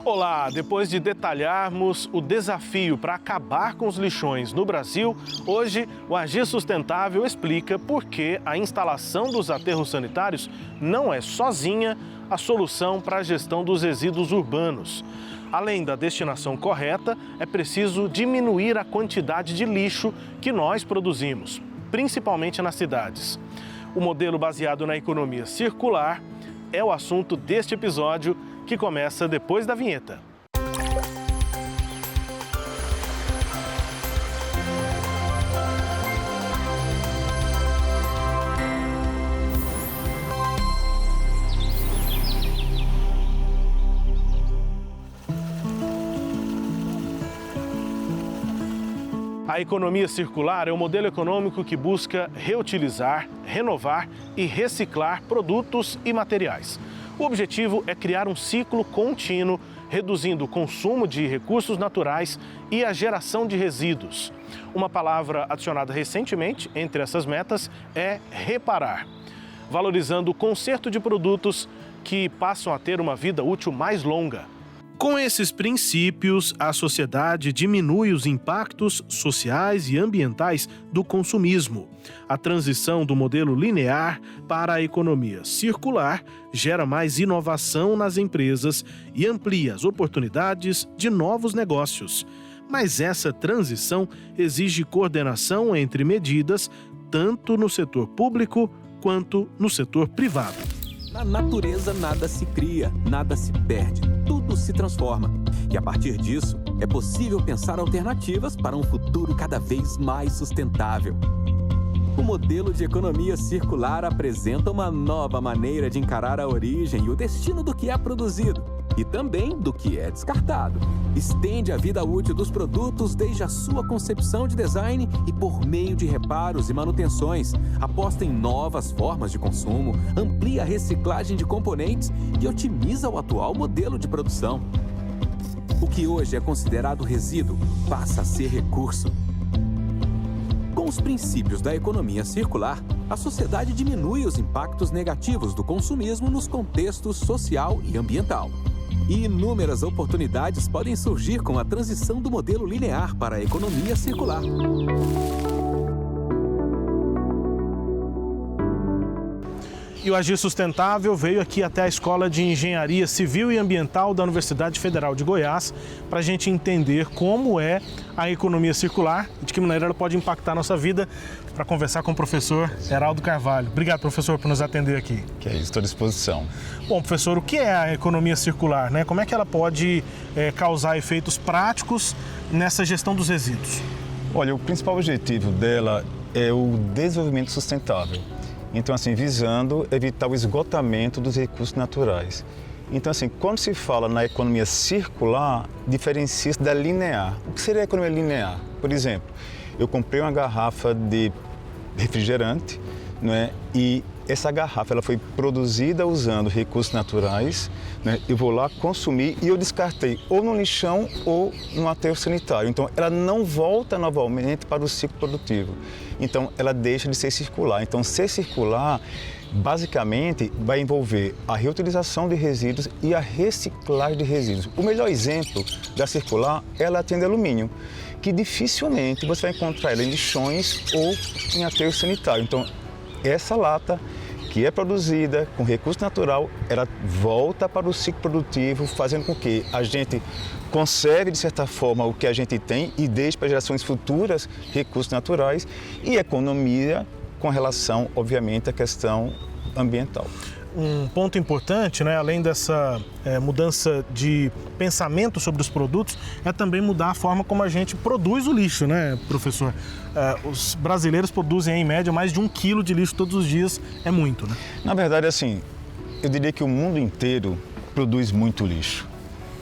Olá, depois de detalharmos o desafio para acabar com os lixões no Brasil, hoje o Agir Sustentável explica por que a instalação dos aterros sanitários não é sozinha a solução para a gestão dos resíduos urbanos. Além da destinação correta, é preciso diminuir a quantidade de lixo que nós produzimos, principalmente nas cidades. O modelo baseado na economia circular é o assunto deste episódio, que começa depois da vinheta. A economia circular é um modelo econômico que busca reutilizar, renovar e reciclar produtos e materiais. O objetivo é criar um ciclo contínuo, reduzindo o consumo de recursos naturais e a geração de resíduos. Uma palavra adicionada recentemente entre essas metas é reparar, valorizando o conserto de produtos que passam a ter uma vida útil mais longa. Com esses princípios, a sociedade diminui os impactos sociais e ambientais do consumismo. A transição do modelo linear para a economia circular gera mais inovação nas empresas e amplia as oportunidades de novos negócios. Mas essa transição exige coordenação entre medidas, tanto no setor público quanto no setor privado. Na natureza, nada se cria, nada se perde, tudo se transforma. E a partir disso, é possível pensar alternativas para um futuro cada vez mais sustentável. O modelo de economia circular apresenta uma nova maneira de encarar a origem e o destino do que é produzido e também do que é descartado. Estende a vida útil dos produtos desde a sua concepção de design e por meio de reparos e manutenções, aposta em novas formas de consumo, amplia a reciclagem de componentes e otimiza o atual modelo de produção. O que hoje é considerado resíduo passa a ser recurso. Com os princípios da economia circular, a sociedade diminui os impactos negativos do consumismo nos contextos social e ambiental. E inúmeras oportunidades podem surgir com a transição do modelo linear para a economia circular. E o Agir Sustentável veio aqui até a Escola de Engenharia Civil e Ambiental da Universidade Federal de Goiás para a gente entender como é a economia circular e de que maneira ela pode impactar a nossa vida, para conversar com o professor Heraldo Carvalho. Obrigado, professor, por nos atender aqui. Que é isso, estou à disposição. Bom, professor, o que é a economia circular, né? Como é que ela pode causar efeitos práticos nessa gestão dos resíduos? Olha, o principal objetivo dela é o desenvolvimento sustentável. Então, assim, visando evitar o esgotamento dos recursos naturais. Então, assim, quando se fala na economia circular, diferencia-se da linear. O que seria a economia linear? Por exemplo, eu comprei uma garrafa de refrigerante, não é? E essa garrafa ela foi produzida usando recursos naturais, né? Eu vou lá consumir e eu descartei ou no lixão ou no aterro sanitário. Então, ela não volta novamente para o ciclo produtivo. Então, ela deixa de ser circular. Então, ser circular, basicamente, vai envolver a reutilização de resíduos e a reciclagem de resíduos. O melhor exemplo da circular é a latinha de alumínio, que dificilmente você vai encontrar ela em lixões ou em aterro sanitário. Então, essa lata que é produzida com recurso natural, ela volta para o ciclo produtivo, fazendo com que a gente conserve, de certa forma, o que a gente tem e deixe para gerações futuras recursos naturais e economia com relação, obviamente, à questão ambiental. Um ponto importante, né, além dessa mudança de pensamento sobre os produtos, é também mudar a forma como a gente produz o lixo, né, professor? Os brasileiros produzem, em média, mais de 1 quilo de lixo todos os dias, é muito, né? Na verdade, assim, eu diria que o mundo inteiro produz muito lixo,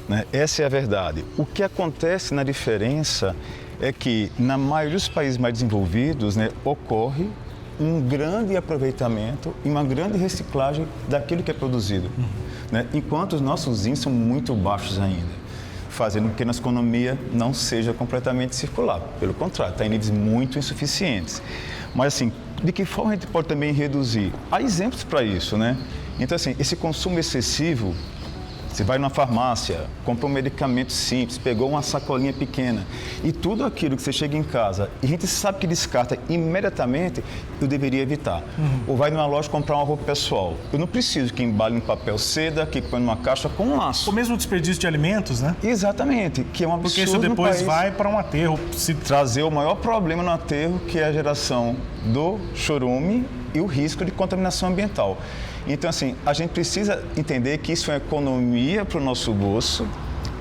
né? Essa é a verdade. O que acontece na diferença é que, na maioria dos países mais desenvolvidos, né, ocorre um grande aproveitamento e uma grande reciclagem daquilo que é produzido, né? Enquanto os nossos índices são muito baixos ainda, fazendo com que a nossa economia não seja completamente circular. Pelo contrário, está em níveis muito insuficientes. Mas, assim, de que forma a gente pode também reduzir? Há exemplos para isso, né? Então, assim, esse consumo excessivo Você vai numa farmácia, compra um medicamento simples, pegou uma sacolinha pequena e tudo aquilo que você chega em casa e a gente sabe que descarta imediatamente, eu deveria evitar. Ou vai numa loja comprar uma roupa pessoal. Eu não preciso que embale em papel seda, que põe numa caixa com um laço. O mesmo desperdício de alimentos, né? Exatamente, que é um absurdo. Porque isso depois vai para um aterro. Trazer o maior problema no aterro, que é a geração do chorume e o risco de contaminação ambiental. Então, assim, a gente precisa entender que isso é economia para o nosso bolso,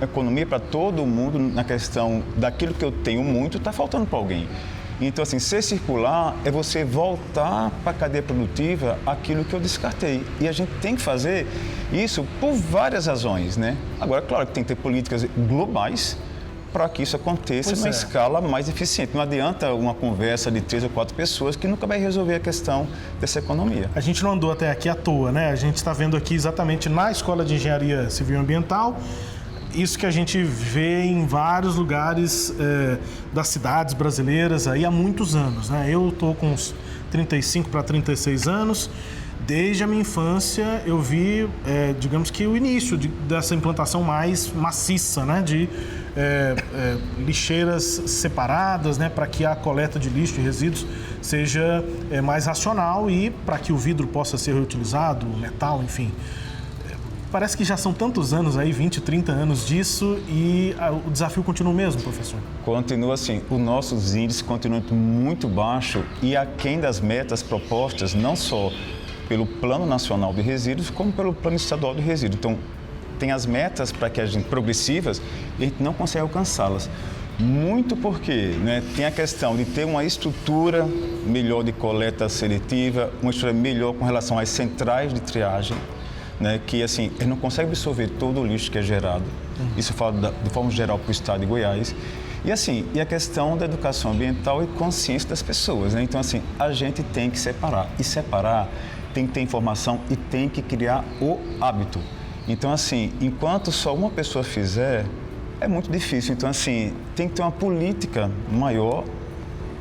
economia para todo mundo na questão daquilo que eu tenho muito, está faltando para alguém. Então, assim, ser circular é você voltar para a cadeia produtiva aquilo que eu descartei. E a gente tem que fazer isso por várias razões, né? Agora, claro que tem que ter políticas globais para que isso aconteça numa escala mais eficiente. Não adianta uma conversa de 3 ou 4 pessoas que nunca vai resolver a questão dessa economia. A gente não andou até aqui à toa, né? A gente está vendo aqui exatamente na Escola de Engenharia Civil e Ambiental, isso que a gente vê em vários lugares das cidades brasileiras aí há muitos anos, né? Eu estou com uns 35 para 36 anos. Desde a minha infância eu vi, digamos que o início dessa implantação mais maciça, né? De lixeiras separadas, né? Para que a coleta de lixo e resíduos seja mais racional e para que o vidro possa ser reutilizado, o metal, enfim. Parece que já são tantos anos aí, 20, 30 anos disso e o desafio continua o mesmo, professor? Continua assim, os nossos índices continuam muito baixos e aquém das metas propostas, não só pelo Plano Nacional de Resíduos, como pelo Plano Estadual de Resíduos. Então, tem as metas para que a gente progressivas e a gente não consegue alcançá-las. Muito porque, né, tem a questão de ter uma estrutura melhor de coleta seletiva, uma estrutura melhor com relação às centrais de triagem, né, que assim, ele não consegue absorver todo o lixo que é gerado. Isso eu falo de forma geral para o estado de Goiás. E assim, e a questão da educação ambiental e consciência das pessoas, né? Então assim, a gente tem que separar. E separar tem que ter informação e tem que criar o hábito. Então assim, enquanto só uma pessoa fizer, é muito difícil. Então assim, tem que ter uma política maior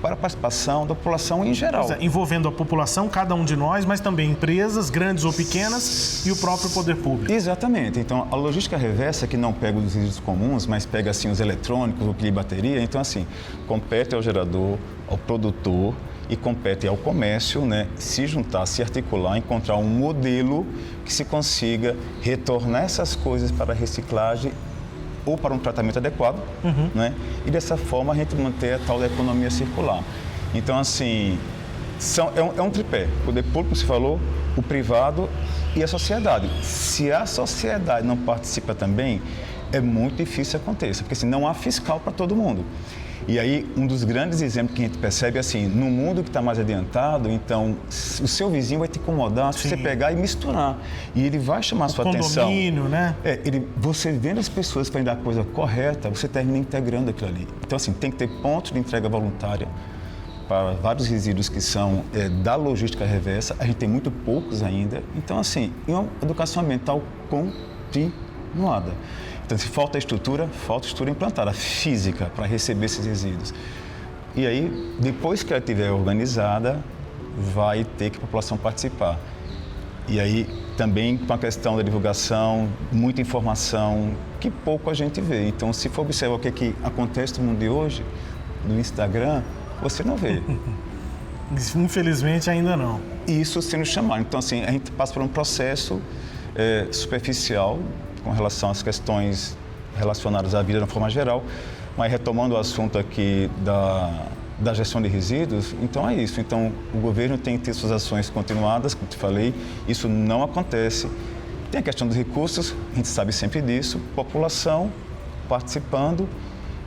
para a participação da população em geral. Envolvendo a população, cada um de nós, mas também empresas, grandes ou pequenas, e o próprio poder público. Exatamente. Então, a logística reversa, que não pega os resíduos comuns, mas pega assim os eletrônicos, o que bateria, então assim, compete ao gerador, ao produtor e compete ao comércio, né, se juntar, se articular, encontrar um modelo que se consiga retornar essas coisas para a reciclagem ou para um tratamento adequado, né? E dessa forma a gente manter a tal da economia circular. Então, assim, é um tripé. O poder público, se falou, o privado e a sociedade. Se a sociedade não participa também, é muito difícil que aconteça, porque assim, não há fiscal para todo mundo. E aí, um dos grandes exemplos que a gente percebe é assim, no mundo que está mais adiantado, então, o seu vizinho vai te incomodar se você pegar e misturar. E ele vai chamar a sua atenção. Condomínio, né? Você vendo as pessoas fazendo a coisa correta, você termina integrando aquilo ali. Então, assim, tem que ter pontos de entrega voluntária para vários resíduos que são da logística reversa. A gente tem muito poucos ainda. Então, assim, é uma educação ambiental continuada. Então, se falta estrutura implantada, física, para receber esses resíduos. E aí, depois que ela estiver organizada, vai ter que a população participar. E aí, também com a questão da divulgação, muita informação, que pouco a gente vê. Então, se for observar o que acontece no mundo de hoje, no Instagram, você não vê. Infelizmente, ainda não. Isso sendo chamado. Então, assim, a gente passa por um processo superficial, com relação às questões relacionadas à vida de uma forma geral, mas retomando o assunto aqui da gestão de resíduos, então é isso. Então, o governo tem que ter suas ações continuadas, como te falei, isso não acontece. Tem a questão dos recursos, a gente sabe sempre disso, população participando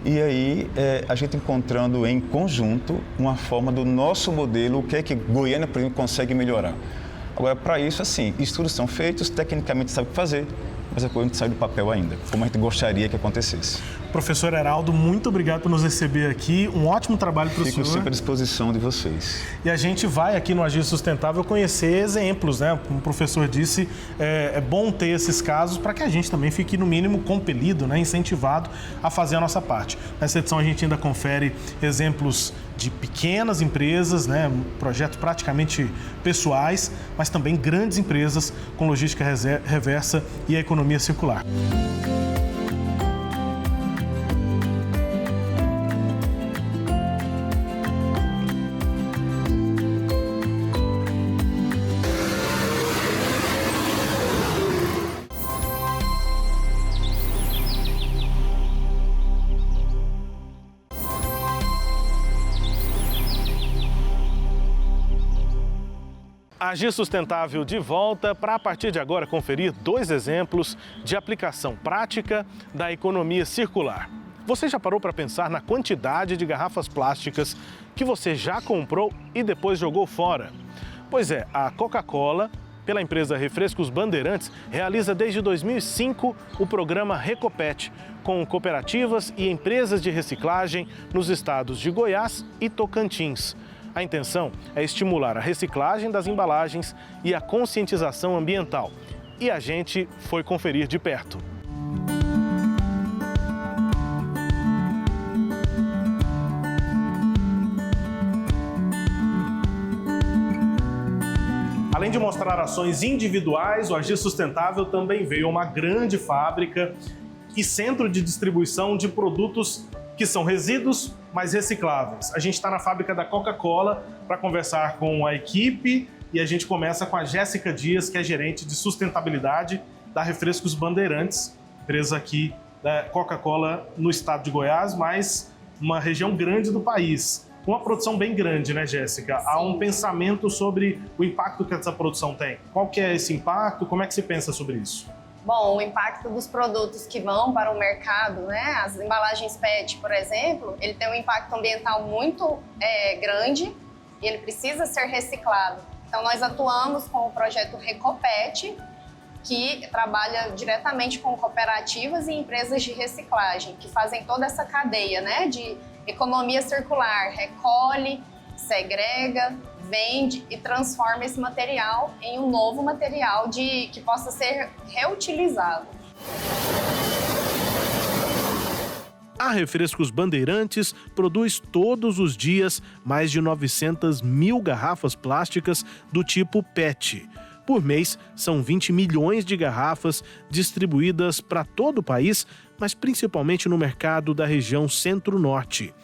e aí a gente encontrando em conjunto uma forma do nosso modelo, o que é que Goiânia, por exemplo, consegue melhorar. Agora, para isso, assim, estudos são feitos, tecnicamente sabe o que fazer, mas a coisa não sai do papel ainda, como a gente gostaria que acontecesse. Professor Heraldo, muito obrigado por nos receber aqui. Um ótimo trabalho para o senhor. Fico sempre à disposição de vocês. E a gente vai aqui no Agir Sustentável conhecer exemplos, né? Como o professor disse, é bom ter esses casos para que a gente também fique, no mínimo, compelido, né? Incentivado a fazer a nossa parte. Nessa edição, a gente ainda confere exemplos de pequenas empresas, né, projetos praticamente pessoais, mas também grandes empresas com logística reversa e a economia circular. Agir Sustentável de volta para, a partir de agora, conferir 2 exemplos de aplicação prática da economia circular. Você já parou para pensar na quantidade de garrafas plásticas que você já comprou e depois jogou fora? Pois é, a Coca-Cola, pela empresa Refrescos Bandeirantes, realiza desde 2005 o programa Recopete, com cooperativas e empresas de reciclagem nos estados de Goiás e Tocantins. A intenção é estimular a reciclagem das embalagens e a conscientização ambiental. E a gente foi conferir de perto. Além de mostrar ações individuais, o Agir Sustentável também veio a uma grande fábrica e centro de distribuição de produtos que são resíduos, mas recicláveis. A gente está na fábrica da Coca-Cola para conversar com a equipe e a gente começa com a Jéssica Dias, que é gerente de sustentabilidade da Refrescos Bandeirantes, empresa aqui da Coca-Cola no estado de Goiás, mas uma região grande do país. Uma produção bem grande, né, Jéssica? Há um pensamento sobre o impacto que essa produção tem. Qual que é esse impacto? Como é que se pensa sobre isso? Bom, o impacto dos produtos que vão para o mercado, né? As embalagens PET, por exemplo, ele tem um impacto ambiental muito grande e ele precisa ser reciclado. Então, nós atuamos com o projeto Recopete, que trabalha diretamente com cooperativas e empresas de reciclagem, que fazem toda essa cadeia, né? De economia circular, recolhe, segrega, vende e transforma esse material em um novo material que possa ser reutilizado. A Refrescos Bandeirantes produz todos os dias mais de 900 mil garrafas plásticas do tipo PET. Por mês, são 20 milhões de garrafas distribuídas para todo o país, mas principalmente no mercado da região Centro-Norte.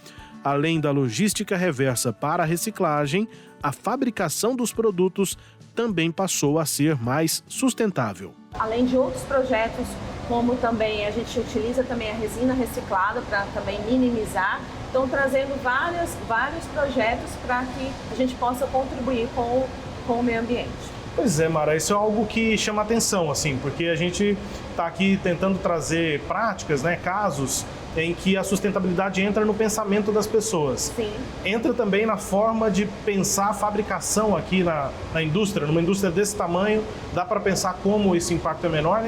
Além da logística reversa para a reciclagem, a fabricação dos produtos também passou a ser mais sustentável. Além de outros projetos, como também a gente utiliza também a resina reciclada para também minimizar, estão trazendo vários projetos para que a gente possa contribuir com o meio ambiente. Pois é, Mara, isso é algo que chama atenção, assim, porque a gente está aqui tentando trazer práticas, né, casos em que a sustentabilidade entra no pensamento das pessoas. Sim. Entra também na forma de pensar a fabricação aqui na indústria. Numa indústria desse tamanho, dá para pensar como esse impacto é menor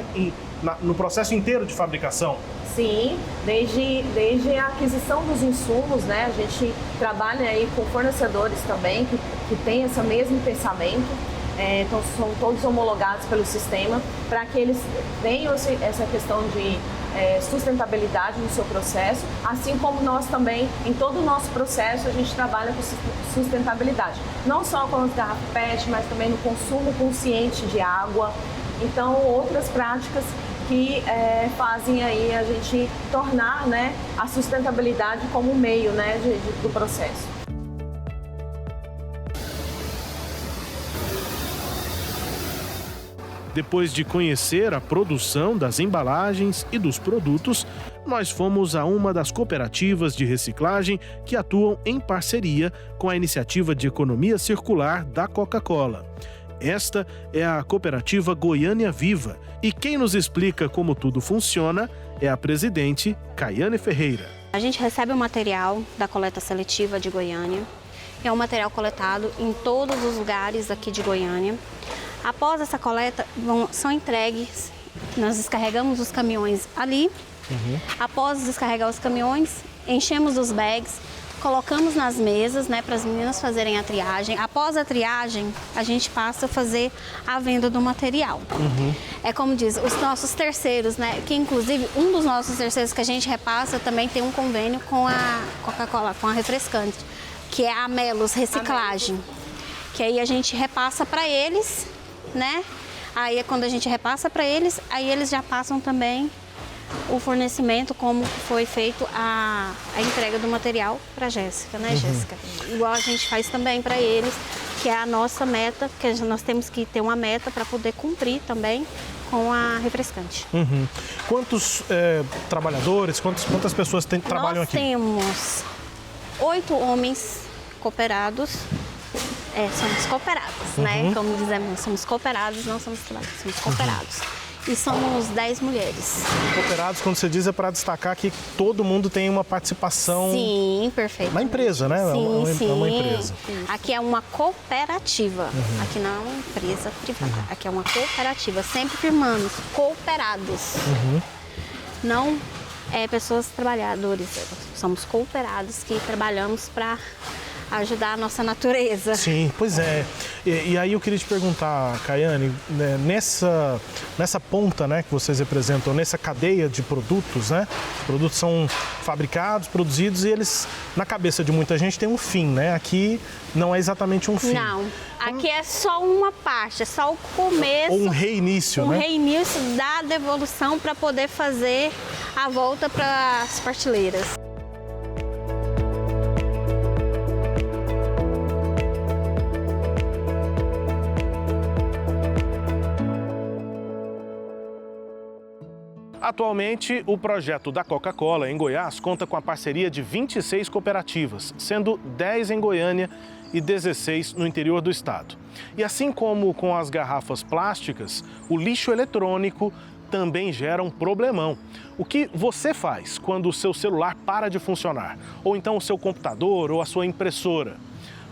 no processo inteiro de fabricação? Sim, desde a aquisição dos insumos, né? A gente trabalha aí com fornecedores também que têm esse mesmo pensamento. Então, são todos homologados pelo sistema para que eles tenham essa questão de sustentabilidade no seu processo, assim como nós também, em todo o nosso processo, a gente trabalha com sustentabilidade. Não só com as garrafas PET, mas também no consumo consciente de água. Então, outras práticas que fazem aí a gente tornar, né, a sustentabilidade como meio, né, do processo. Depois de conhecer a produção das embalagens e dos produtos, nós fomos a uma das cooperativas de reciclagem que atuam em parceria com a iniciativa de economia circular da Coca-Cola. Esta é a cooperativa Goiânia Viva e quem nos explica como tudo funciona é a presidente Caiane Ferreira. A gente recebe o material da coleta seletiva de Goiânia, é um material coletado em todos os lugares aqui de Goiânia. Após essa coleta, são entregues, nós descarregamos os caminhões ali. Após descarregar os caminhões, enchemos os bags, colocamos nas mesas, né, para as meninas fazerem a triagem. Após a triagem, a gente passa a fazer a venda do material. É como diz, os nossos terceiros, né, que inclusive um dos nossos terceiros que a gente repassa também tem um convênio com a Coca-Cola, com a Refrescante, que é a Melos Reciclagem, que aí a gente repassa para eles, né? Aí quando a gente repassa para eles, aí eles já passam também o fornecimento, como foi feito a entrega do material para a Jéssica, né, Jéssica? Igual a gente faz também para eles, que é a nossa meta, que nós temos que ter uma meta para poder cumprir também com a refrescante. Quantos trabalhadores, quantas pessoas trabalham aqui? Nós temos 8 homens cooperados. Somos cooperados, né? Como dizemos, somos cooperados, não somos trabalhadores, somos cooperados. E somos 10 mulheres. Cooperados, quando você diz, é para destacar que todo mundo tem uma participação. Sim, perfeito. Na empresa, né? Sim, é uma empresa. Aqui é uma cooperativa. Aqui não é uma empresa privada. Aqui é uma cooperativa. Sempre firmamos, cooperados. Não pessoas trabalhadores. Somos cooperados que trabalhamos para ajudar a nossa natureza. Sim, pois é. E aí eu queria te perguntar, Caiane, né, nessa ponta, né, que vocês representam, nessa cadeia de produtos, né? Os produtos são fabricados, produzidos e eles, na cabeça de muita gente, tem um fim, né? Aqui não é exatamente um fim. Não, aqui é só uma parte, é só o começo. Ou um reinício, né? Um reinício da devolução para poder fazer a volta para as prateleiras. Atualmente, o projeto da Coca-Cola em Goiás conta com a parceria de 26 cooperativas, sendo 10 em Goiânia e 16 no interior do estado. E assim como com as garrafas plásticas, o lixo eletrônico também gera um problemão. O que você faz quando o seu celular para de funcionar? Ou então o seu computador ou a sua impressora?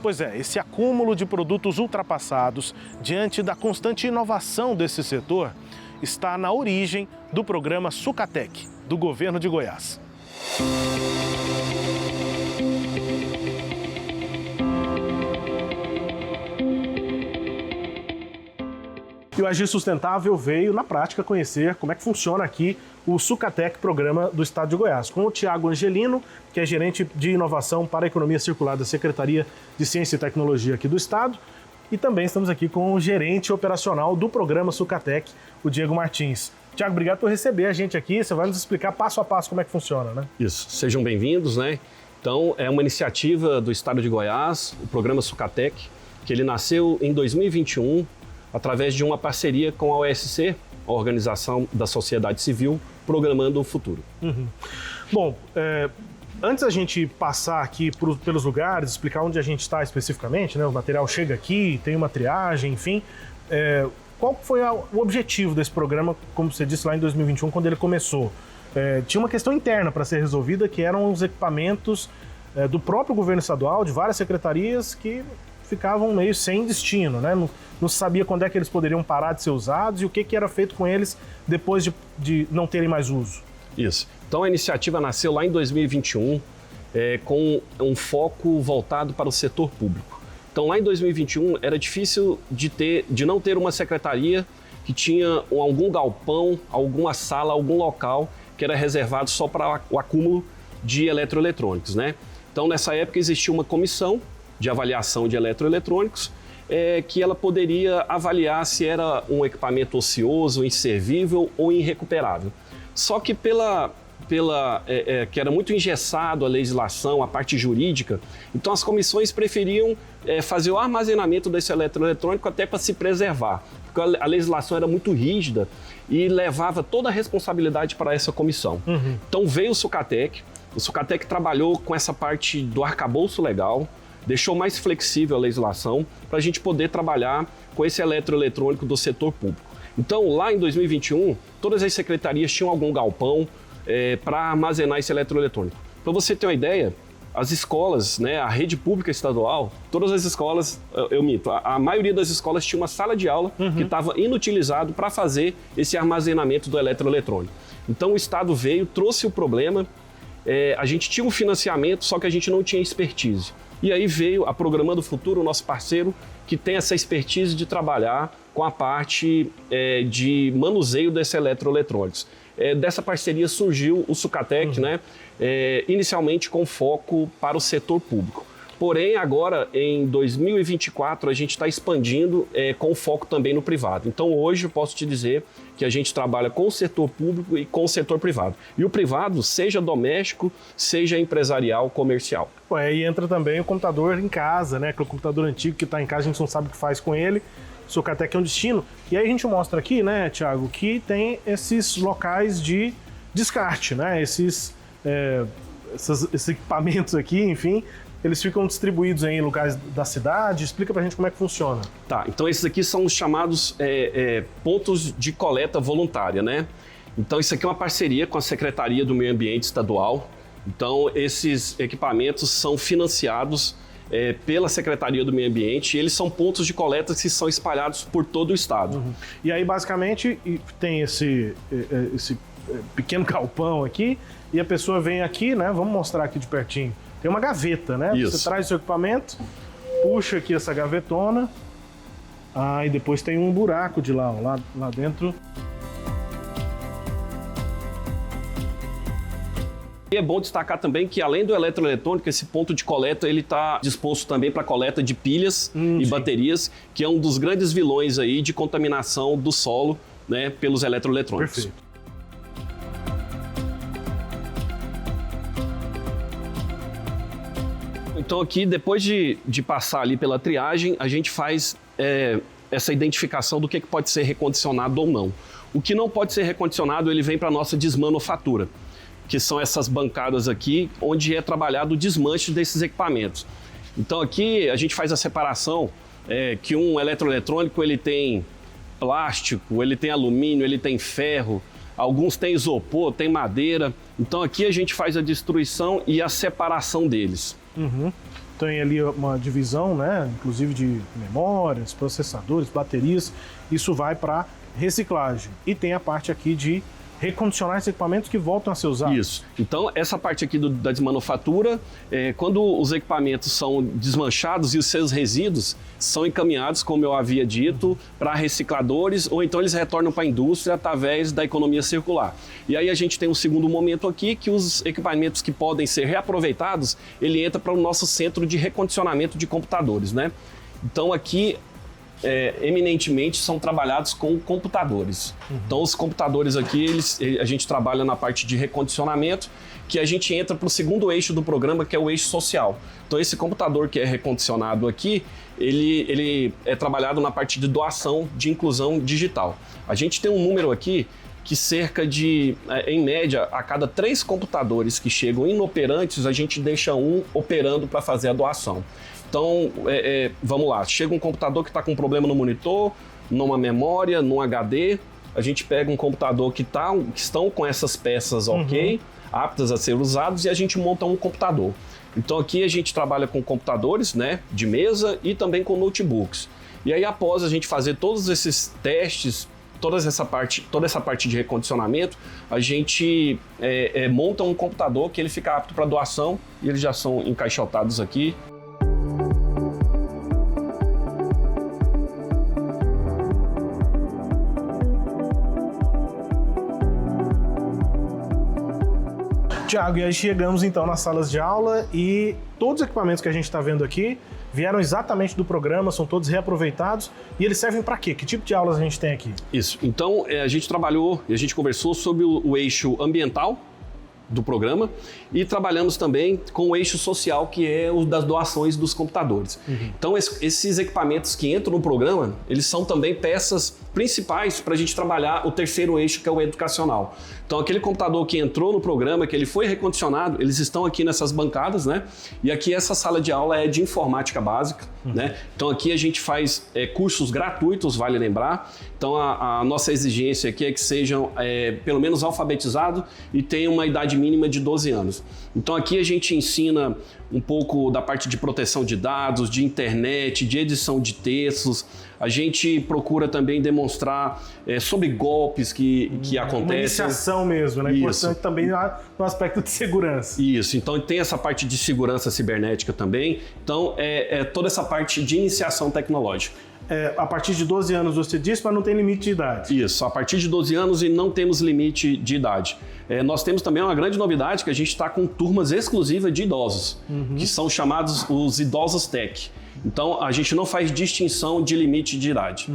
Pois é, esse acúmulo de produtos ultrapassados, diante da constante inovação desse setor, está na origem do programa Sucatec, do governo de Goiás. E o Agir Sustentável veio, na prática, conhecer como é que funciona aqui o Sucatec, programa do estado de Goiás, com o Tiago Angelino, que é gerente de inovação para a economia circular da Secretaria de Ciência e Tecnologia aqui do estado. E também estamos aqui com o gerente operacional do programa Sucatec, o Diego Martins. Tiago, obrigado por receber a gente aqui. Você vai nos explicar passo a passo como é que funciona, né? Isso, sejam bem-vindos, né? Então, é uma iniciativa do estado de Goiás, o programa Sucatec, que ele nasceu em 2021, através de uma parceria com a OSC, a Organização da Sociedade Civil, Programando o Futuro. Bom, antes da gente passar aqui pelos lugares, explicar onde a gente está especificamente, né? O material chega aqui, tem uma triagem, enfim. Qual foi o objetivo desse programa, como você disse lá em 2021, quando ele começou? Tinha uma questão interna para ser resolvida, que eram os equipamentos do próprio governo estadual, de várias secretarias, que ficavam meio sem destino, né? Não se sabia quando é que eles poderiam parar de ser usados e o que era feito com eles depois de não terem mais uso. Isso. Então a iniciativa nasceu lá em 2021 com um foco voltado para o setor público. Então lá em 2021 era difícil de não ter uma secretaria que tinha algum galpão, alguma sala, algum local que era reservado só para o acúmulo de eletroeletrônicos, né? Então nessa época existia uma comissão de avaliação de eletroeletrônicos que ela poderia avaliar se era um equipamento ocioso, inservível ou irrecuperável. Só que que era muito engessado a legislação, a parte jurídica, então as comissões preferiam fazer o armazenamento desse eletroeletrônico até para se preservar, porque a legislação era muito rígida e levava toda a responsabilidade para essa comissão. Então veio o Sucatec trabalhou com essa parte do arcabouço legal, deixou mais flexível a legislação para a gente poder trabalhar com esse eletroeletrônico do setor público. Então, lá em 2021, todas as secretarias tinham algum galpão para armazenar esse eletroeletrônico. Para você ter uma ideia, as escolas, né, a rede pública estadual, todas as escolas, a maioria das escolas tinha uma sala de aula que estava inutilizado para fazer esse armazenamento do eletroeletrônico. Então, o Estado veio, trouxe o problema, a gente tinha um financiamento, só que a gente não tinha expertise. E aí veio a Programando o Futuro, o nosso parceiro, que tem essa expertise de trabalhar com a parte de manuseio desses eletroeletrônicos. Dessa parceria surgiu o Sucatec, né? Inicialmente com foco para o setor público. Porém, agora, em 2024, a gente está expandindo com foco também no privado. Então, hoje, eu posso te dizer que a gente trabalha com o setor público e com o setor privado. E o privado, seja doméstico, seja empresarial, comercial. Pô, aí entra também o computador em casa, né? Aquele computador antigo que está em casa, a gente não sabe o que faz com ele. O Socatec é um destino. E aí a gente mostra aqui, né, Thiago, que tem esses locais de descarte, né? Esses equipamentos aqui, enfim, eles ficam distribuídos em lugares da cidade. Explica pra gente como é que funciona. Tá, então esses aqui são os chamados pontos de coleta voluntária, né? Então isso aqui é uma parceria com a Secretaria do Meio Ambiente Estadual. Então esses equipamentos são financiados pela Secretaria do Meio Ambiente e eles são pontos de coleta que são espalhados por todo o estado. Uhum. E aí basicamente tem esse pequeno galpão aqui e a pessoa vem aqui, né? Vamos mostrar aqui de pertinho. Tem uma gaveta, né? Isso. Você traz seu equipamento, puxa aqui essa gavetona, e depois tem um buraco de lá, ó, lá dentro. E é bom destacar também que, além do eletroeletrônico, esse ponto de coleta ele está disposto também para coleta de pilhas e baterias, que é um dos grandes vilões aí de contaminação do solo, né, pelos eletroeletrônicos. Perfeito. Então aqui, depois de passar ali pela triagem, a gente faz essa identificação do que pode ser recondicionado ou não. O que não pode ser recondicionado, ele vem para a nossa desmanufatura, que são essas bancadas aqui, onde é trabalhado o desmanche desses equipamentos. Então aqui a gente faz a separação, que um eletroeletrônico ele tem plástico, ele tem alumínio, ele tem ferro, alguns têm isopor, tem madeira. Então aqui a gente faz a destruição e a separação deles. Uhum. Tem ali uma divisão, né? Inclusive de memórias, processadores, baterias. Isso vai para reciclagem. E tem a parte aqui de recondicionar esses equipamentos que voltam a ser usados. Isso. Então, essa parte aqui da desmanufatura, quando os equipamentos são desmanchados e os seus resíduos são encaminhados, como eu havia dito, para recicladores, ou então eles retornam para a indústria através da economia circular. E aí a gente tem um segundo momento aqui, que os equipamentos que podem ser reaproveitados, ele entra para o nosso centro de recondicionamento de computadores, né? Então, aqui eminentemente são trabalhados com computadores. Uhum. Então os computadores aqui, a gente trabalha na parte de recondicionamento, que a gente entra para o segundo eixo do programa, que é o eixo social. Então esse computador que é recondicionado aqui, ele é trabalhado na parte de doação de inclusão digital. A gente tem um número aqui que cerca de, em média, a cada 3 computadores que chegam inoperantes, a gente deixa um operando para fazer a doação. Então, vamos lá, chega um computador que está com um problema no monitor, numa memória, num HD, a gente pega um computador que estão com essas peças ok, aptas a ser usados, e a gente monta um computador. Então aqui a gente trabalha com computadores, né, de mesa e também com notebooks. E aí após a gente fazer todos esses testes, toda essa parte de recondicionamento, a gente monta um computador que ele fica apto para doação e eles já são encaixotados aqui. Tiago, e aí chegamos então nas salas de aula e todos os equipamentos que a gente está vendo aqui vieram exatamente do programa, são todos reaproveitados e eles servem para quê? Que tipo de aulas a gente tem aqui? Isso, então a gente trabalhou e a gente conversou sobre o eixo ambiental do programa e trabalhamos também com o eixo social, que é o das doações dos computadores. Uhum. Então esses equipamentos que entram no programa, eles são também peças principais para a gente trabalhar o terceiro eixo, que é o educacional. Então aquele computador que entrou no programa, que ele foi recondicionado, eles estão aqui nessas bancadas, né? E aqui essa sala de aula é de informática básica, né? Então aqui a gente faz cursos gratuitos, vale lembrar. Então a nossa exigência aqui é que sejam pelo menos alfabetizados e tenham uma idade mínima de 12 anos. Então aqui a gente ensina um pouco da parte de proteção de dados, de internet, de edição de textos. A gente procura também demonstrar sobre golpes que acontecem. Uma iniciação mesmo, né? Importante também no aspecto de segurança. Isso, então tem essa parte de segurança cibernética também. Então toda essa parte de iniciação tecnológica. a partir de 12 anos você disse, mas não tem limite de idade. Isso, a partir de 12 anos e não temos limite de idade. Nós temos também uma grande novidade, que a gente está com turmas exclusivas de idosos, que são chamados os idosos tech. Então, a gente não faz distinção de limite de idade.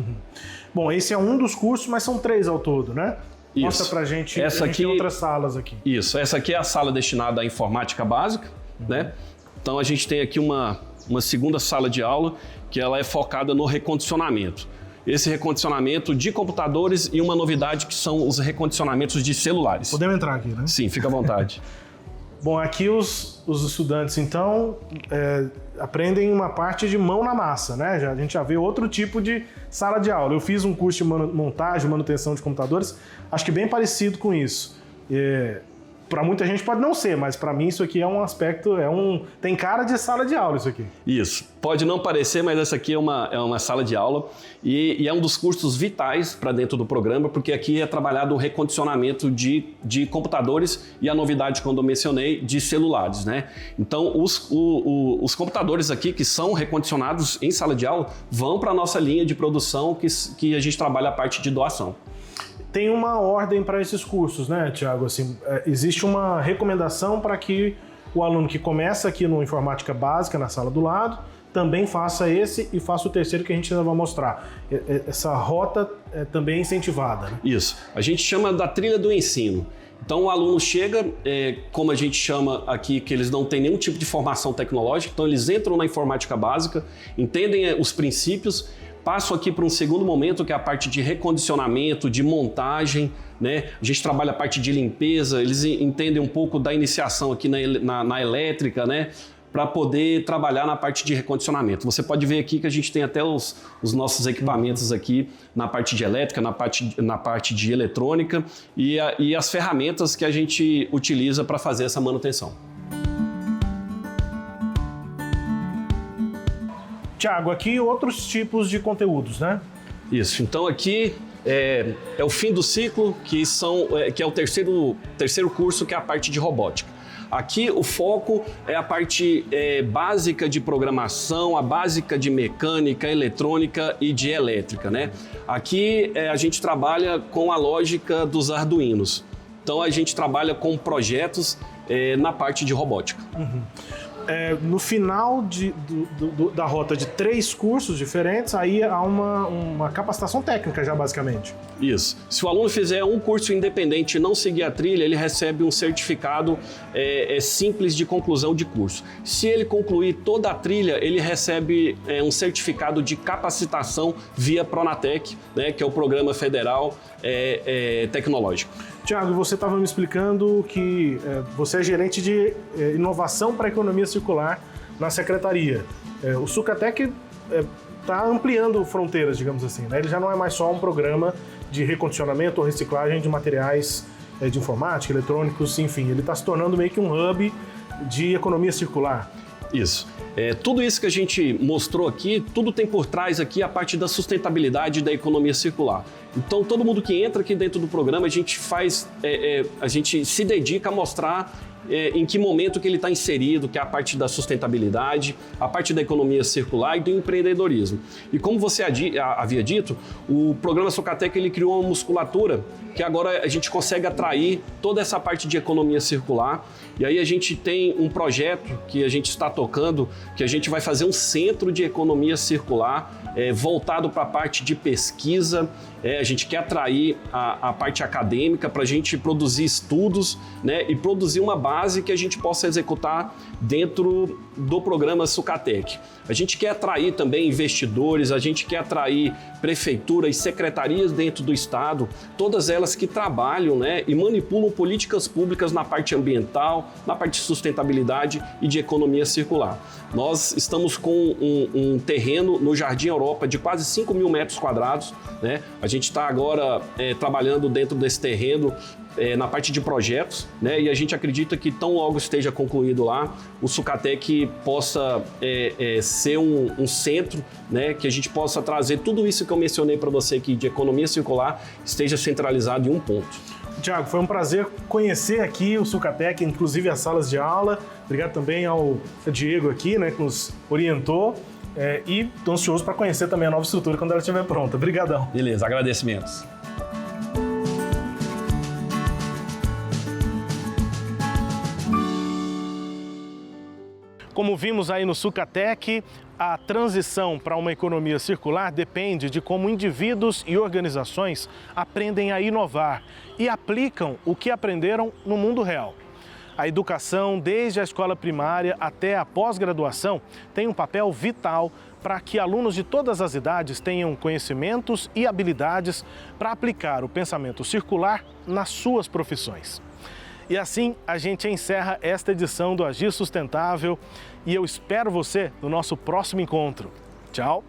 Bom, esse é um dos cursos, mas são 3 ao todo, né? Isso. Mostra pra gente, Essa a gente aqui, tem outras salas aqui. Isso, essa aqui é a sala destinada à informática básica, né? Então, a gente tem aqui uma segunda sala de aula, que ela é focada no recondicionamento. Esse recondicionamento de computadores e uma novidade que são os recondicionamentos de celulares. Podemos entrar aqui, né? Sim, fica à vontade. Bom, aqui os estudantes, então, aprendem uma parte de mão na massa, né? A gente já vê outro tipo de sala de aula. Eu fiz um curso de montagem, manutenção de computadores, acho que bem parecido com isso. Para muita gente pode não ser, mas para mim isso aqui é um aspecto, tem cara de sala de aula isso aqui. Isso, pode não parecer, mas essa aqui é uma sala de aula e é um dos cursos vitais para dentro do programa, porque aqui é trabalhado o recondicionamento de computadores e a novidade, quando eu mencionei, de celulares, né? Então, os computadores aqui que são recondicionados em sala de aula vão para a nossa linha de produção que a gente trabalha a parte de doação. Tem uma ordem para esses cursos, né, Tiago? Assim, existe uma recomendação para que o aluno que começa aqui no Informática Básica, na sala do lado, também faça esse e faça o terceiro que a gente ainda vai mostrar. Essa rota é também incentivada, né? Isso. A gente chama da trilha do ensino. Então o aluno chega, como a gente chama aqui, que eles não têm nenhum tipo de formação tecnológica, então eles entram na Informática Básica, entendem os princípios, passo aqui para um segundo momento, que é a parte de recondicionamento, de montagem, né? A gente trabalha a parte de limpeza, eles entendem um pouco da iniciação aqui na elétrica, né? Para poder trabalhar na parte de recondicionamento. Você pode ver aqui que a gente tem até os nossos equipamentos aqui na parte de elétrica, na parte de eletrônica e as ferramentas que a gente utiliza para fazer essa manutenção. Tiago, aqui outros tipos de conteúdos, né? Isso, então aqui é o fim do ciclo, que é o terceiro curso, que é a parte de robótica. Aqui o foco é a parte básica de programação, a básica de mecânica, eletrônica e de elétrica, né? Aqui a gente trabalha com a lógica dos arduinos. Então a gente trabalha com projetos na parte de robótica. No final da rota de 3 cursos diferentes, aí há uma capacitação técnica já, basicamente. Isso. Se o aluno fizer um curso independente e não seguir a trilha, ele recebe um certificado simples de conclusão de curso. Se ele concluir toda a trilha, ele recebe um certificado de capacitação via Pronatec, né, que é o Programa Federal Tecnológico. Tiago, você estava me explicando que você é gerente de inovação para a economia circular na secretaria. O Sucatec está ampliando fronteiras, digamos assim, né? Ele já não é mais só um programa de recondicionamento ou reciclagem de materiais de informática, eletrônicos, enfim. Ele está se tornando meio que um hub de economia circular. Isso. Tudo isso que a gente mostrou aqui, tudo tem por trás aqui a parte da sustentabilidade da economia circular. Então, todo mundo que entra aqui dentro do programa, a gente se dedica a mostrar em que momento que ele está inserido, que é a parte da sustentabilidade, a parte da economia circular e do empreendedorismo. E como você havia dito, o programa Sucatec ele criou uma musculatura que agora a gente consegue atrair toda essa parte de economia circular. E aí a gente tem um projeto que a gente está tocando, que a gente vai fazer um centro de economia circular voltado para a parte de pesquisa. A gente quer atrair a parte acadêmica para a gente produzir estudos, né, e produzir uma base que a gente possa executar dentro do programa Sucatec. A gente quer atrair também investidores, a gente quer atrair prefeituras e secretarias dentro do estado, todas elas que trabalham, né, e manipulam políticas públicas na parte ambiental, na parte de sustentabilidade e de economia circular. Nós estamos com um terreno no Jardim Europa de quase 5 mil metros quadrados, né? A gente está agora trabalhando dentro desse terreno na parte de projetos, né? E a gente acredita que tão logo esteja concluído lá, o Sucatec possa ser um centro, né? Que a gente possa trazer tudo isso que eu mencionei para você aqui de economia circular, esteja centralizado em um ponto. Tiago, foi um prazer conhecer aqui o Sucatec, inclusive as salas de aula. Obrigado também ao Diego aqui, né, que nos orientou. e estou ansioso para conhecer também a nova estrutura quando ela estiver pronta. Obrigadão. Beleza, agradecimentos. Como vimos aí no Sucatec, a transição para uma economia circular depende de como indivíduos e organizações aprendem a inovar e aplicam o que aprenderam no mundo real. A educação, desde a escola primária até a pós-graduação, tem um papel vital para que alunos de todas as idades tenham conhecimentos e habilidades para aplicar o pensamento circular nas suas profissões. E assim a gente encerra esta edição do Agir Sustentável e eu espero você no nosso próximo encontro. Tchau!